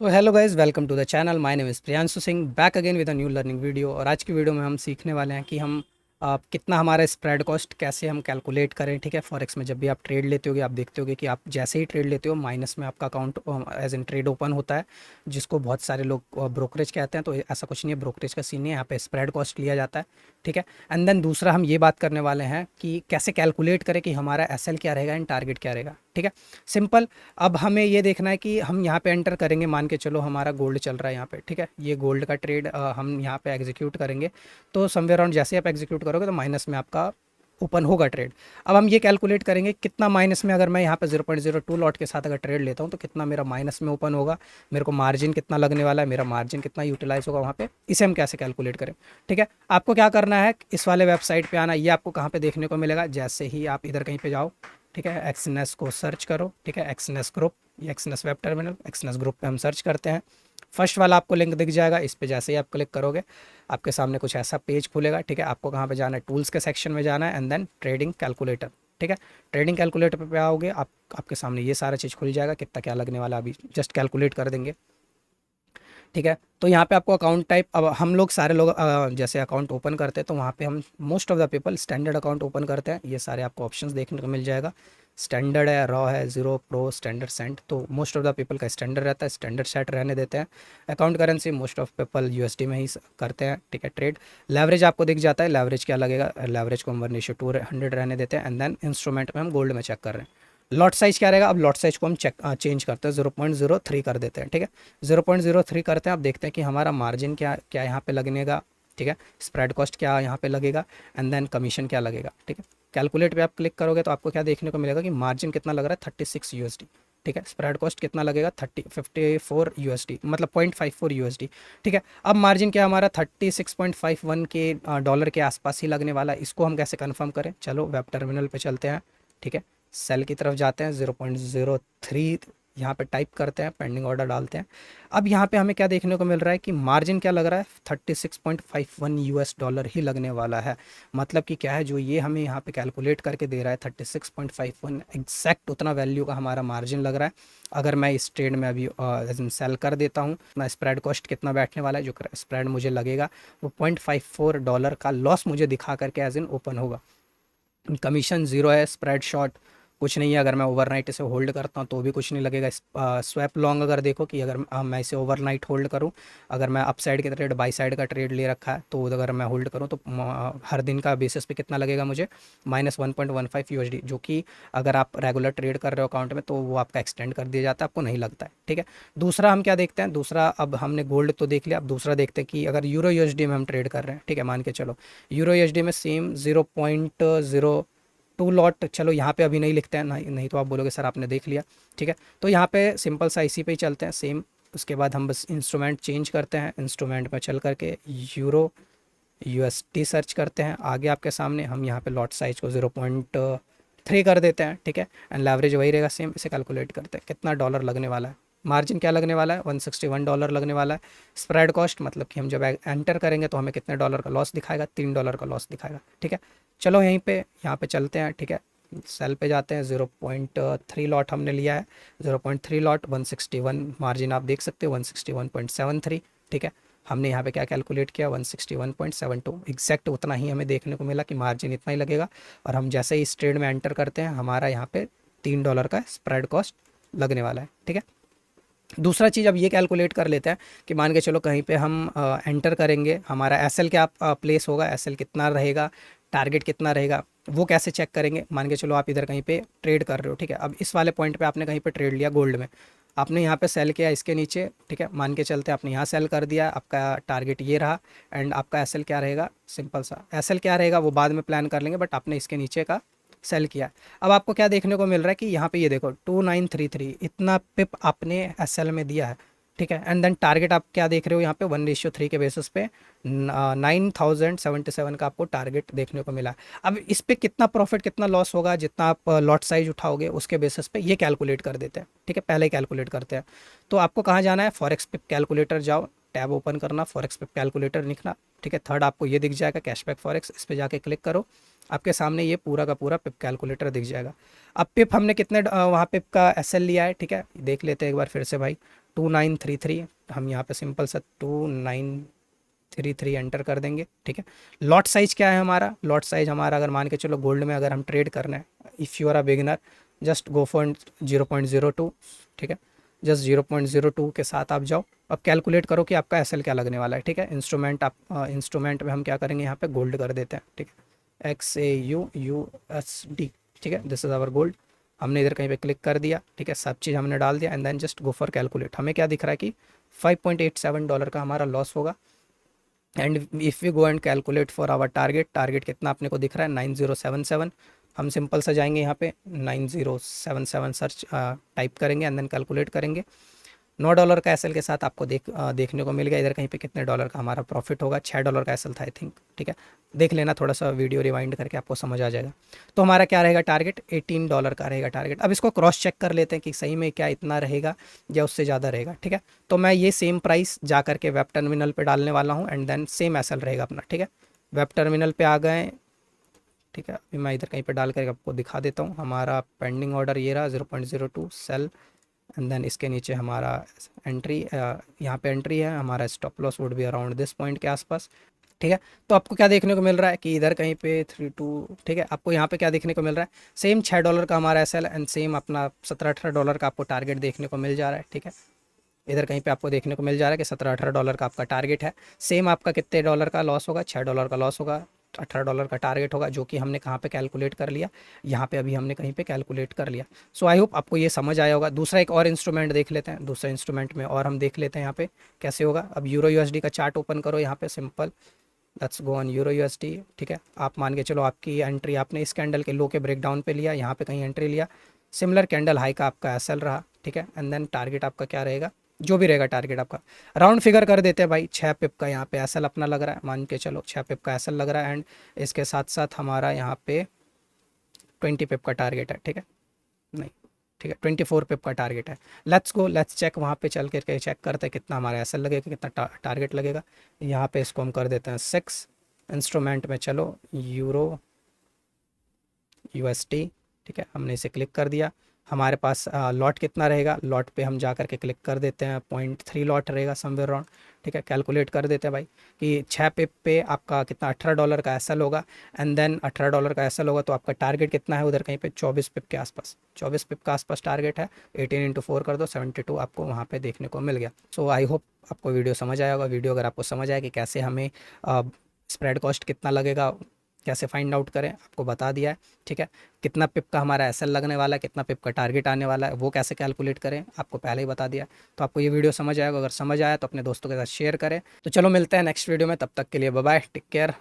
So hello guys, welcome to the channel. My name is Priyanshu Singh, back again with a new learning video. और आज की video में हम सीखने वाले हैं कि हम कितना हमारा स्प्रेड कॉस्ट कैसे हम कैलकुलेट करें। ठीक है, फॉरेक्स में जब भी आप ट्रेड लेते होगे, आप देखते होगे कि आप जैसे ही ट्रेड लेते हो माइनस में आपका account as an trade open होता है, जिसको बहुत सारे लोग ब्रोकरेज कहते हैं। तो ऐसा कुछ नहीं है, ब्रोकरेज का सीन नहीं है, यहाँ पे स्प्रेड कॉस्ट लिया जाता है। ठीक है, एंड देन दूसरा हम ये बात करने वाले हैं कि कैसे कैलकुलेट करें कि हमारा एसएल क्या रहेगा एंड टारगेट क्या रहेगा। ठीक है, सिंपल। अब हमें ये देखना है कि हम यहाँ पे एंटर करेंगे, मान के चलो हमारा गोल्ड चल रहा है यहाँ पे। ठीक है, ये गोल्ड का ट्रेड हम यहाँ पे एग्जीक्यूट करेंगे। तो समवेयर अराउंड जैसे आप एग्जीक्यूट करोगे तो माइनस में आपका ओपन होगा ट्रेड। अब हम ये कैलकुलेट करेंगे कितना माइनस में, अगर मैं यहाँ पे 0.02 लॉट के साथ अगर ट्रेड लेता हूँ तो कितना मेरा माइनस में ओपन होगा, मेरे को मार्जिन कितना लगने वाला है, मेरा मार्जिन कितना यूटिलाइज होगा वहाँ पे, इसे हम कैसे कैलकुलेट करें। ठीक है, आपको क्या करना है, इस वाले वेबसाइट पे आना। ये आपको कहाँ पे देखने को मिलेगा, जैसे ही आप इधर कहीं पे जाओ, ठीक है, एक्सनेस को सर्च करो। ठीक है, एक्सनेस ग्रुप, ये Exness web terminal, Exness group पे हम सर्च करते हैं। फर्स्ट वाला आपको लिंक दिख जाएगा, इस पे जैसे ही आप क्लिक करोगे आपके सामने कुछ ऐसा पेज खुलेगा। ठीक है, आपको कहाँ पे जाना है, टूल्स के सेक्शन में जाना है एंड देन ट्रेडिंग कैलकुलेटर। ठीक है, ट्रेडिंग कैलकुलेटर पे आओगे, आपके सामने ये सारा चीज़ खुल जाएगा, कितना क्या लगने वाला है अभी जस्ट कैलकुलेट कर देंगे। ठीक है, तो यहाँ पे आपको अकाउंट टाइप, अब हम लोग सारे लोग जैसे अकाउंट ओपन करते हैं तो वहाँ पे हम most of the people standard account open करते हैं। ये सारे आपको ऑप्शंस देखने को मिल जाएगा, स्टैंडर्ड है, रॉ है, जीरो, प्रो, स्टैंडर्ड, सेंट। तो मोस्ट ऑफ द पीपल का स्टैंडर्ड रहता है, स्टैंडर्ड सेट रहने देते हैं। Account currency most of people USD में ही करते हैं। ठीक है, ट्रेड लेवरेज आपको दिख जाता है, लेवरेज क्या लगेगा, लेवरेज को हम 1:200 रहने देते हैं एंड देन इंस्ट्रूमेंट में हम गोल्ड में चेक कर रहे हैं। लॉट साइज़ क्या रहेगा, अब लॉट साइज़ को हम चेंज करते हैं, 0.03 कर देते हैं। ठीक है, 0.03 करते हैं। आप देखते हैं कि हमारा मार्जिन क्या क्या यहाँ पे लगने का। ठीक है, स्प्रेड कॉस्ट क्या यहाँ पे लगेगा एंड देन कमीशन क्या लगेगा। ठीक है, कैलकुलेट पे आप क्लिक करोगे तो आपको क्या देखने को मिलेगा कि मार्जिन कितना लग रहा है, 36 यूएसडी। ठीक है, स्प्रेड कॉस्ट कितना लगेगा, 54 यूएसडी, मतलब 0.54 यूएसडी। ठीक है, अब मार्जिन क्या हमारा 36.51 के डॉलर के आसपास ही लगने वाला है। इसको हम कैसे कन्फर्म करें, चलो वेब टर्मिनल पे चलते हैं। ठीक है, सेल की तरफ जाते हैं, 0.03 यहाँ पे टाइप करते हैं, पेंडिंग ऑर्डर डालते हैं। अब यहाँ पे हमें क्या देखने को मिल रहा है कि मार्जिन क्या लग रहा है, 36.51 यूएस डॉलर ही लगने वाला है। मतलब कि क्या है, जो ये हमें यहाँ पे कैलकुलेट करके दे रहा है 36.51, एग्जैक्ट उतना वैल्यू का हमारा मार्जिन लग रहा है। अगर मैं इस ट्रेड में अभी सेल कर देता हूँ, मैं स्प्रेड कॉस्ट कितना बैठने वाला है, जो स्प्रेड मुझे लगेगा वो $0.54 का लॉस मुझे दिखा करके एज इन ओपन होगा। कमीशन ज़ीरो है, स्प्रेड शॉट कुछ नहीं है। अगर मैं ओवरनाइट इसे होल्ड करता हूँ तो भी कुछ नहीं लगेगा। स्वैप लॉन्ग अगर देखो कि अगर मैं इसे ओवरनाइट होल्ड करूँ, अगर मैं अप साइड के ट्रेड, बाई साइड का ट्रेड ले रखा है, तो अगर मैं होल्ड करूँ तो हर दिन का बेसिस पे कितना लगेगा मुझे, -1.15 यूएसडी, जो कि अगर आप रेगुलर ट्रेड कर रहे हो अकाउंट में तो वो आपका एक्सटेंड कर दिया जाता है, आपको नहीं लगता है। ठीक है, दूसरा हम क्या देखते हैं, दूसरा, अब हमने गोल्ड तो देख लिया, अब दूसरा देखते हैं कि अगर यूरो यूएसडी में हम ट्रेड कर रहे हैं। ठीक है, मान के चलो यूरो यूएसडी में सेम 0.02 लॉट, चलो यहाँ पे अभी नहीं लिखते हैं, नहीं तो आप बोलोगे सर आपने देख लिया। ठीक है, तो यहाँ पे सिंपल सा इसी पे ही चलते हैं सेम। उसके बाद हम बस इंस्ट्रूमेंट चेंज करते हैं, इंस्ट्रूमेंट में चल करके यूरो यूएसडी सर्च करते हैं। आगे आपके सामने हम यहाँ पे लॉट साइज को 0.3 कर देते हैं। ठीक है, एंड लेवरेज वही रहेगा सेम। इसे कैलकुलेट करते हैं कितना डॉलर लगने वाला है, मार्जिन क्या लगने वाला है, $161 लगने वाला है। स्प्रेड कॉस्ट मतलब कि हम जब एंटर करेंगे तो हमें कितने डॉलर का लॉस दिखाएगा, $3 का लॉस दिखाएगा। ठीक है, चलो यहाँ पे चलते हैं। ठीक है, सेल पे जाते हैं, 0.3 लॉट हमने लिया है, 0.3 लॉट 161, मार्जिन आप देख सकते हो 161.73। ठीक है, हमने यहाँ पे क्या कैलकुलेट किया, 161.72, एग्जैक्ट उतना ही हमें देखने को मिला कि मार्जिन इतना ही लगेगा। और हम जैसे ही इस ट्रेड में एंटर करते हैं हमारा यहाँ पे $3 का स्प्रेड कॉस्ट लगने वाला है। ठीक है, दूसरा चीज़ अब ये कैलकुलेट कर लेते हैं कि मान के चलो कहीं पे हम एंटर करेंगे, हमारा एसएल क्या प्लेस होगा, एसएल कितना रहेगा, टारगेट कितना रहेगा, वो कैसे चेक करेंगे। मान के चलो आप इधर कहीं पे ट्रेड कर रहे हो। ठीक है, अब इस वाले पॉइंट पे आपने कहीं पे ट्रेड लिया गोल्ड में, आपने यहाँ पे सेल किया इसके नीचे। ठीक है, मान के चलते आपने यहाँ सेल कर दिया, आपका टारगेट ये रहा एंड आपका एसएल क्या रहेगा, सिंपल सा एसएल क्या रहेगा वो बाद में प्लान कर लेंगे, बट आपने इसके नीचे का सेल किया। अब आपको क्या देखने को मिल रहा है कि यहाँ पे ये देखो 2933 इतना पिप आपने एसएल में दिया है। ठीक है, एंड देन टारगेट आप क्या देख रहे हो यहाँ पे 1:3 के बेसिस पे 9077 का आपको टारगेट देखने को मिला। अब इस पे कितना प्रॉफिट कितना लॉस होगा, जितना आप लॉट साइज उठाओगे उसके बेसिस पे ये कैलकुलेट कर देते हैं। ठीक है, पहले ही कैलकुलेट करते हैं। तो आपको कहाँ जाना है, फॉरेक्स पिप कैलकुलेटर जाओ, टैब ओपन करना, फॉरेक्स पिप कैलकुलेटर लिखना। ठीक है, थर्ड आपको ये दिख जाएगा कैशबैक फॉरेक्स, इस पर जाके क्लिक करो, आपके सामने ये पूरा का पूरा पिप कैलकुलेटर दिख जाएगा। अब पिप हमने कितने वहाँ पिप का एसएल लिया है, ठीक है देख लेते हैं एक बार फिर से भाई। 2933 हम यहाँ पे सिंपल सा 2933 एंटर कर देंगे, ठीक है। लॉट साइज़ क्या है हमारा, लॉट साइज़ हमारा अगर मान के चलो गोल्ड में अगर हम ट्रेड करना है, if you are a beginner just go for 0.02, ठीक है। जस्ट 0.02 के साथ आप जाओ। अब कैलकुलेट करो कि आपका एसएल क्या लगने वाला है, ठीक है। इंस्ट्रूमेंट आप इंस्ट्रूमेंट में हम क्या करेंगे, यहाँ पे गोल्ड कर देते हैं, ठीक है। XAUUSD, ठीक है, दिस इज़ आवर गोल्ड। हमने इधर कहीं पे क्लिक कर दिया, ठीक है, सब चीज़ हमने डाल दिया and then just go for calculate. हमें क्या दिख रहा है कि $5.87 का हमारा लॉस होगा। And if we go and calculate for our target, target कितना अपने को दिख रहा है 9077। हम सिंपल सा जाएंगे यहाँ पे 9077 सर्च टाइप करेंगे एंड देन कैलकुलेट करेंगे। $9 का एसएल के साथ आपको देखने को मिल गया इधर कहीं पे कितने डॉलर का हमारा प्रॉफिट होगा। $6 का एसएल था आई थिंक, ठीक है। देख लेना थोड़ा सा वीडियो रिवाइंड करके, आपको समझ आ जाएगा। तो हमारा क्या रहेगा टारगेट, $18 का रहेगा टारगेट। अब इसको क्रॉस चेक कर लेते हैं कि सही में क्या इतना रहेगा या उससे ज़्यादा रहेगा, ठीक है। तो मैं ये सेम प्राइस जा करके वेब टर्मिनल पर डालने वाला हूँ एंड देन सेम एसएल रहेगा अपना, ठीक है। वेब टर्मिनल पर आ गए, ठीक है। अभी मैं इधर कहीं पे डाल कर आपको दिखा देता हूँ। हमारा पेंडिंग ऑर्डर ये रहा 0.02 सेल एंड देन इसके नीचे हमारा एंट्री, यहाँ पे एंट्री है, हमारा stop loss would be around this point के आसपास, ठीक है। तो आपको क्या देखने को मिल रहा है कि इधर कहीं पे 32, ठीक है। आपको यहाँ पे क्या देखने को मिल रहा है, सेम $6 का हमारा एसएल एंड सेम अपना $17-18 का आपको टारगेट देखने को मिल जा रहा है, ठीक है। इधर कहीं पे आपको देखने को मिल जा रहा है कि $17-18 का आपका टारगेट है। सेम आपका कितने डॉलर का लॉस होगा, $6 का लॉस होगा, $18 का टारगेट होगा, जो कि हमने कहाँ पे कैलकुलेट कर लिया, यहाँ पे अभी हमने कहीं पे कैलकुलेट कर लिया। सो आई होप आपको ये समझ आया होगा। दूसरा एक और इंस्ट्रूमेंट देख लेते हैं, दूसरा इंस्ट्रूमेंट में और हम देख लेते हैं यहाँ पे कैसे होगा। अब यूरो यूएसडी का चार्ट ओपन करो यहाँ पे, simple let's go on euro USD, ठीक है। आप मान के चलो आपकी एंट्री आपने इस कैंडल के लो के ब्रेकडाउन पे लिया, यहाँ पे कहीं एंट्री लिया, सिमिलर कैंडल हाई का आपका एसएल रहा, ठीक है। एंड देन टारगेट आपका क्या रहेगा, जो भी रहेगा टारगेट आपका, राउंड फिगर कर देते हैं भाई। 6 पिप का यहाँ पे एसएल अपना लग रहा है, मान के चलो 6 पिप का एसएल लग रहा है एंड इसके साथ साथ हमारा यहाँ पे 20 पिप का टारगेट है, ठीक है, नहीं, ठीक है, 24 पिप का टारगेट है। लेट्स गो, लेट्स चेक, वहाँ पे चल करके चेक करते हैं कितना हमारा एसएल लगेगा, कितना टारगेट लगेगा। यहाँ पे इसको हम कर देते हैं 6। इंस्ट्रूमेंट में चलो यूरो यूएसडी, ठीक है, हमने इसे क्लिक कर दिया। हमारे पास लॉट कितना रहेगा, लॉट पे हम जा कर के क्लिक कर देते हैं, 0.3 लॉट रहेगा समवेयर राउंड, ठीक है। कैलकुलेट कर देते हैं भाई कि 6 पिप पे आपका कितना $18 का एसएल होगा एंड देन $18 का एसएल होगा तो आपका टारगेट कितना है उधर कहीं पे 24 पिप के आसपास, 24 पिप के आसपास टारगेट है। 18 × 4 कर दो, 72 आपको वहाँ पे देखने को मिल गया। सो आई होप आपको वीडियो समझ आया होगा। वीडियो अगर आपको समझ आया कि कैसे हमें स्प्रेड कॉस्ट कितना लगेगा कैसे फाइंड आउट करें, आपको बता दिया है, ठीक है। कितना पिप का हमारा एसएल लगने वाला है, कितना पिप का टारगेट आने वाला है, वो कैसे कैलकुलेट करें आपको पहले ही बता दिया। तो आपको ये वीडियो समझ आएगा, अगर समझ आया तो अपने दोस्तों के साथ शेयर करें। तो चलो मिलते हैं नेक्स्ट वीडियो में, तब तक के लिए बाय बाय, टेक केयर।